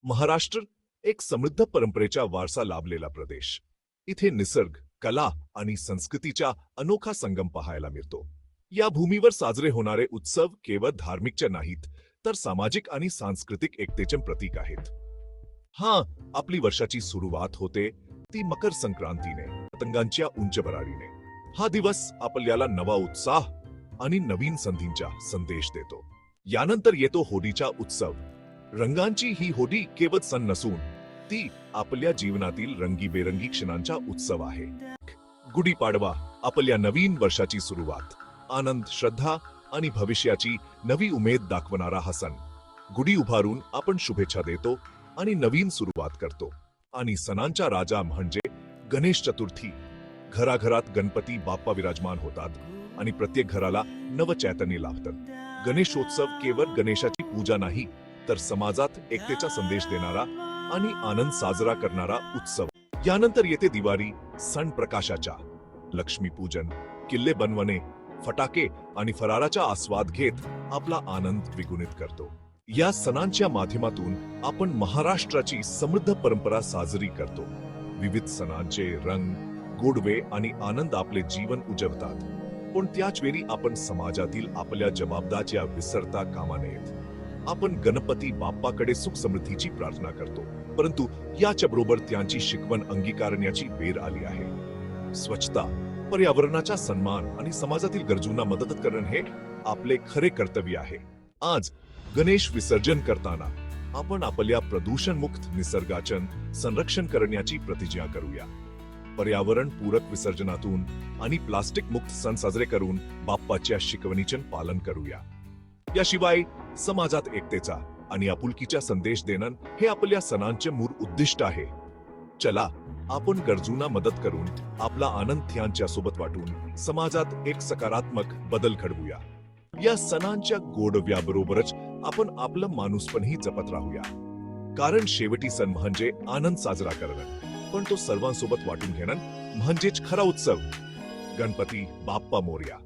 महाराष्ट्र एक समृद्ध परंपरेचा वारसा लाभलेला प्रदेश. इथे निसर्ग, कला आणि संस्कृतीचा अनोखा संगम पाहायला मिळतो. या भूमीवर साजरे होणारे उत्सव केवळ धार्मिकचे नाहीत, तर सामाजिक आणि सांस्कृतिक एकतेचे प्रतीक आहेत. आपली वर्षाची सुरुवात होते ती मकर संक्रांतीने, पतंगांच्या उंच भरारीने. हा दिवस आपल्याला नवा उत्साह आणि नवीन संधींचा संदेश देतो. यानंतर येतो होळीचा उत्सव. रंगांची ही होळी केवळ सण नसून ती आपल्या जीवनातील रंगीबेरंगी क्षणांचा उत्सव आहे. गुढीपाडवा आपल्या नवीन वर्षाची सुरुवात, आनंद, श्रद्धा आणि भविष्याची नवी उमेद दाखवणारा हा सण. गुढी उभारून आपण शुभेच्छा देतो आणि नवीन सुरुवात करतो. आणि सणांचा राजा म्हणजे गणेश चतुर्थी. घराघरात गणपती बाप्पा विराजमान होतात आणि प्रत्येक घराला नवचैतन्य लाभतात. गणेशोत्सव केवळ गणेशाची पूजा नाही, तर समाजात एकतेचा संदेश देणारा आणि आनंद साजरा करणारा उत्सव. यानंतर येते दिवाळी, सण प्रकाशाचा. लक्ष्मीपूजन, किल्ले बनवणे, फटाके आणि फराळाचा आस्वाद घेत आपला आनंद द्विगुणित करतो. या सणांच्या माध्यमातून आपण महाराष्ट्राची समृद्ध परंपरा साजरी करतो. विविध सणांचे रंग, गोडवे आणि आनंद आपले जीवन उजवतात. पण त्याच वेळी आपण समाजातील आपल्या जबाबदाऱ्या विसरता कामा नयेत. आपण गणपती बाप्पाकडे सुख समृद्धीची प्रार्थना करतो, परंतु याच्या बरोबर त्यांची शिकवण अंगीकारण्याची वेळ आली आहे. स्वच्छता, पर्यावरणाचा सन्मान आणि समाजातील गरजूंना मदत करणे हे आपले खरे कर्तव्य आहे. आज गणेश विसर्जन करताना आपण आपल्या प्रदूषणमुक्त निसर्गाचे संरक्षण करण्याची प्रतिज्ञा करूया. पर्यावरण पूरक विसर्जनातून आणि प्लास्टिक मुक्त सण साजरे करून बाप्पाच्या शिकवणीचे पालन करूया. याशिवाय समाजात एकतेचा आणि आपुलकीचा संदेश देणं हे आपल्या सणांचे मूळ उद्दिष्ट आहे. चला आपण गरजूंना मदत करून आपला आनंद त्यांच्या सोबत वाटून समाजात एक सकारात्मक बदल घडवूया. या सणांच्या गोडव्याबरोबरच आपण आपलं माणूसपणही जपत राहूया. कारण शेवटी सण म्हणजे आनंद साजरा करणं, पण तो सर्वांसोबत वाटून घेणं म्हणजेच खरा उत्सव. गणपती बाप्पा मोरया.